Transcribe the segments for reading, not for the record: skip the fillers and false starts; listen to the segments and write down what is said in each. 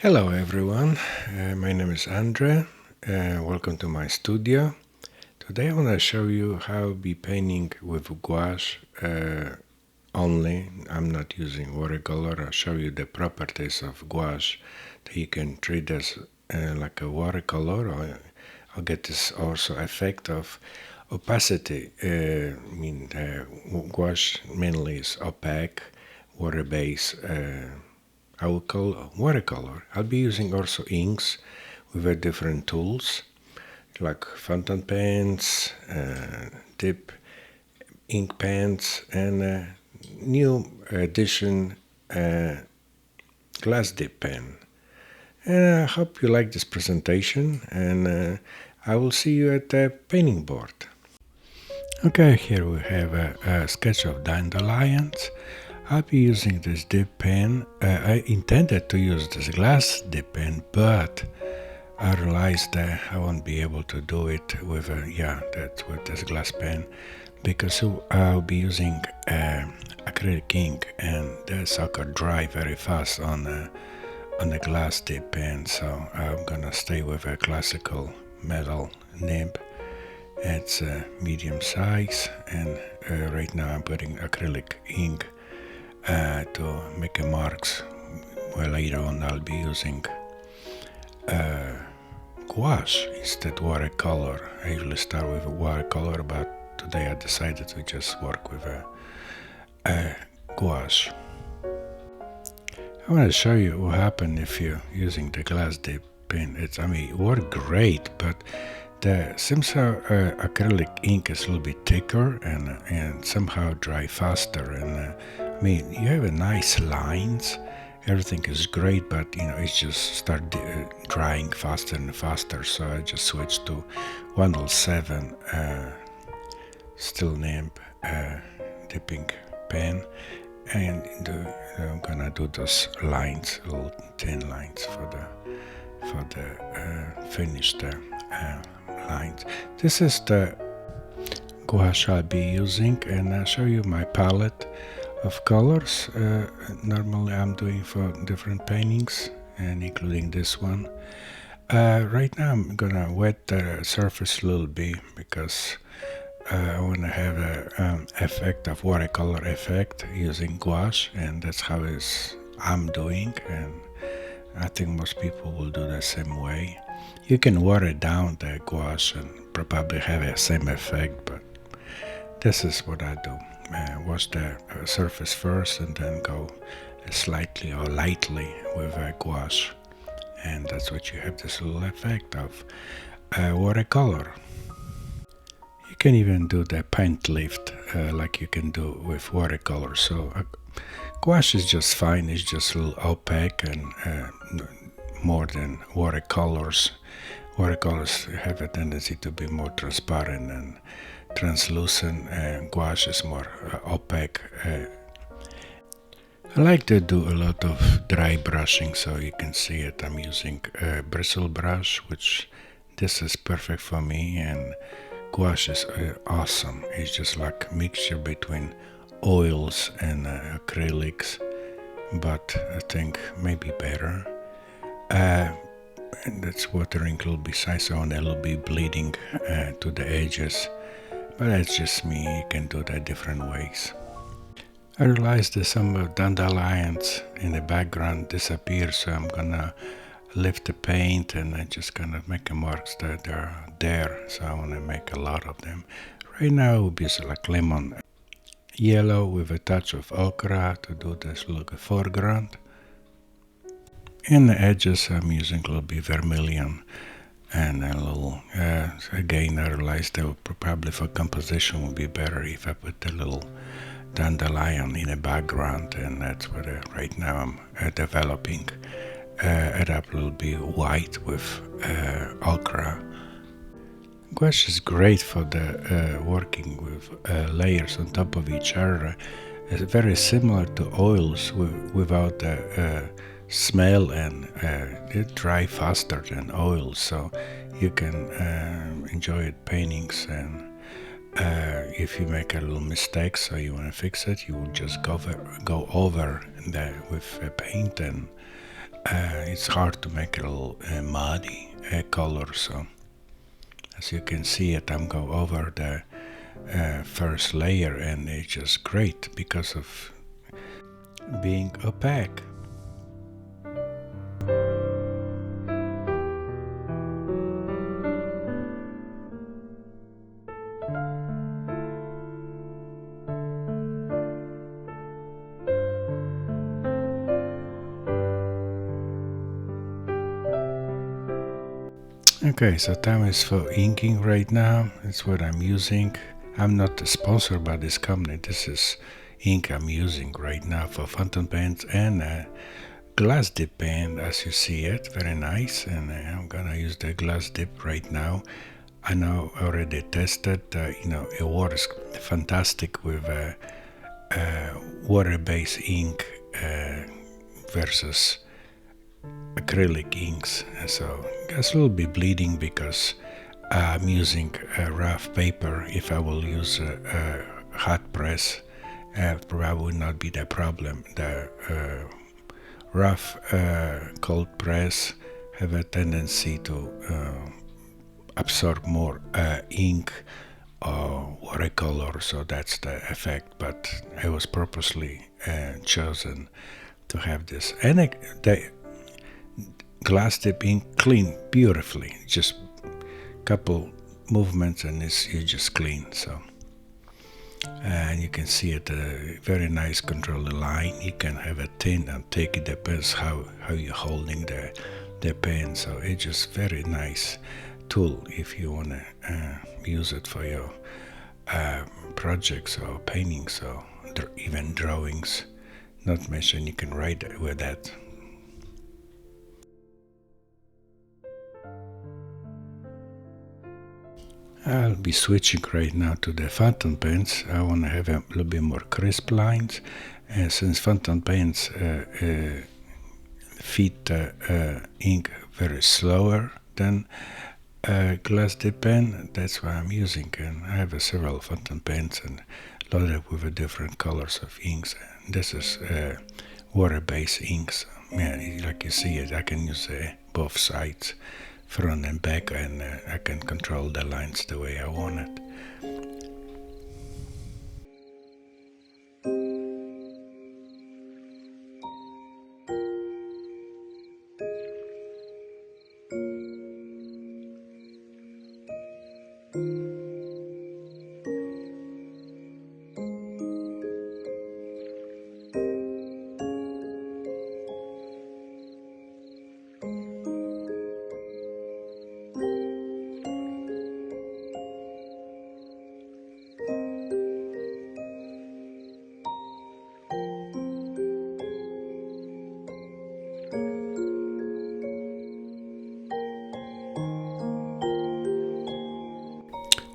Hello everyone, my name is Andre. Welcome to my studio. Today I want to show you how to be painting with gouache only. I'm not using watercolor. I'll show you the properties of gouache that you can treat as like a watercolor. I'll get this also effect of opacity. Gouache mainly is opaque, water-based. I will call watercolor. I'll be using also inks with different tools like fountain pens, dip ink pens, and new edition glass dip pen. And I hope you like this presentation, and I will see you at the painting board. Okay, here we have a sketch of dandelions. I'll be using this dip pen. I intended to use this glass dip pen, but I realized that I won't be able to do it with with this glass pen because I'll be using acrylic ink, and the sucker dry very fast on the glass dip pen. So I'm gonna stay with a classical metal nib. It's medium size, and right now I'm putting acrylic ink to make marks. Well, later on I'll be using gouache instead watercolor. I usually start with a watercolor, but today I decided to just work with a gouache. I want to show you what happens if you're using the glass dip pen. It worked great, but the seems acrylic ink is a little bit thicker and somehow dry faster. And you have a nice lines. Everything is great, but it just start drying faster and faster. So I just switched to 107 still nib dipping pen, and I'm gonna do those lines, little thin lines for the finished lines. This is the gouache I'll be using, and I'll show you my palette of colors. Normally I'm doing for different paintings, and including this one. Right now I'm gonna wet the surface a little bit because I want to have a effect of watercolor effect using gouache, and that's how I'm doing, and I think most people will do the same way. You can water down the gouache and probably have the same effect, but this is what I do. Wash the surface first and then go slightly or lightly with gouache, and that's what you have, this little effect of watercolor. You can even do the paint lift like you can do with watercolor. So gouache is just fine. It's just a little opaque and more than watercolors. Watercolors have a tendency to be more transparent and translucent, and gouache is more opaque. I like to do a lot of dry brushing, so you can see it. I'm using a bristle brush, which this is perfect for me, and gouache is awesome. It's just like a mixture between oils and acrylics, but I think maybe better. And that's watering a little bit size, so and it'll be bleeding to the edges. But that's just me. You can do that different ways. I realized that some dandelions in the background disappear, so I'm gonna lift the paint and I'm just gonna make marks that are there. So I want to make a lot of them. Right now it will be like lemon yellow with a touch of ochre to do this look foreground. In the edges I'm using a little bit vermilion and a little, again I realized that probably for composition would be better if I put a little dandelion in the background, and that's what right now I'm developing. Add up a little bit white with ochre. Gouache is great for the working with layers on top of each other. It's very similar to oils without the smell, and it dry faster than oil, so you can enjoy it paintings. And if you make a little mistake, so you want to fix it, you will just go over with paint and it's hard to make a little muddy color. So as you can see it, I'm going over the first layer, and it's just great because of being opaque. Okay, so time is for inking right now. That's what I'm using. I'm not sponsored by this company. This is ink I'm using right now for fountain pens and glass dip pen, as you see it. Very nice. And I'm gonna use the glass dip right now. I know already tested. It works fantastic with water-based ink versus acrylic inks. So it's a little bit bleeding because I'm using a rough paper. If I will use a hot press, probably would not be the problem. The rough cold press have a tendency to absorb more ink or watercolor, so that's the effect. But I was purposely chosen to have this, and the glass dip ink clean beautifully. Just couple movements and you just clean. So and you can see it, a very nice control the line. You can have a thin and thick. It depends how you're holding the pen. So it's just very nice tool if you want to use it for your projects or paintings or even drawings. Not mention you can write with that. I'll be switching right now to the fountain pens. I want to have a little bit more crisp lines, and since fountain pens feed ink very slower than glass dip pen, that's why I'm using. And I have several fountain pens and loaded with different colors of inks. This is water-based inks. Yeah, like you see it, I can use both sides, front and back, and I can control the lines the way I want it.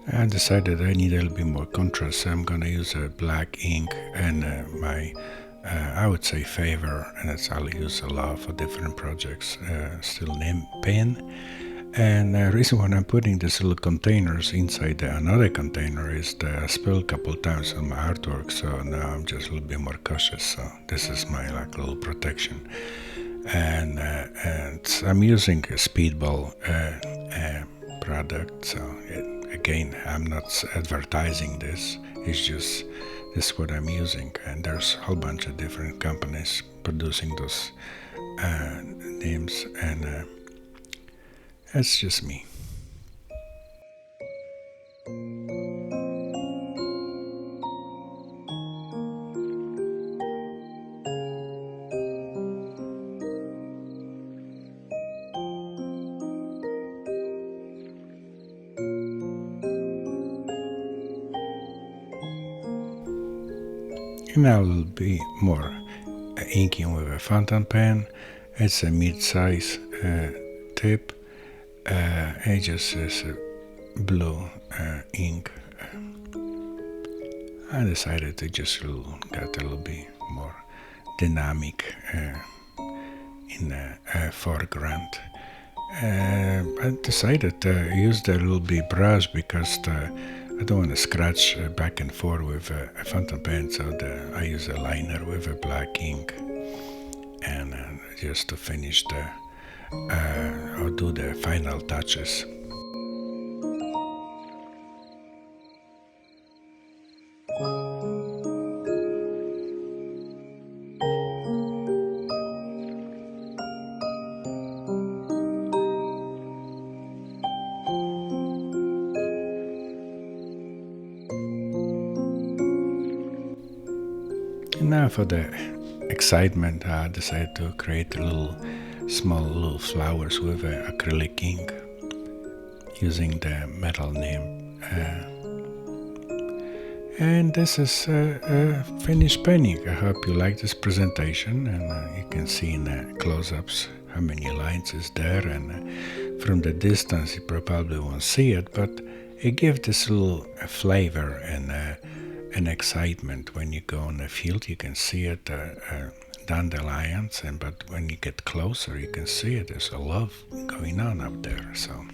I decided I need a little bit more contrast, so I'm gonna use a black ink and my I would say favor, and that's I'll use a lot for different projects. Still name pen, and the reason why I'm putting these little containers inside another container is that I spilled a couple times on my artwork, so now I'm just a little bit more cautious. So this is my little protection, and I'm using a speedball product. So again, I'm not advertising this. It's just this is what I'm using, and there's a whole bunch of different companies producing those names, and that's just me. And I'll be more inking with a fountain pen. It's a mid-size tip. It just is a blue ink. I decided to just get a little bit more dynamic in the foreground. I decided to use the little bit brush because I don't want to scratch back and forth with a fountain pen, so I use a liner with a black ink. and just to finish the or do the final touches. And now for the excitement, I decided to create small little flowers with acrylic ink using the metal nib. And this is finished painting. I hope you like this presentation, and you can see in the close-ups how many lines is there, and from the distance you probably won't see it, but it gives this little flavor and an excitement. When you go on the field you can see it, dandelions, but when you get closer you can see it. There's a love going on up there. So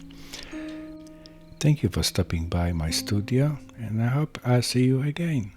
thank you for stopping by my studio, and I hope I'll see you again.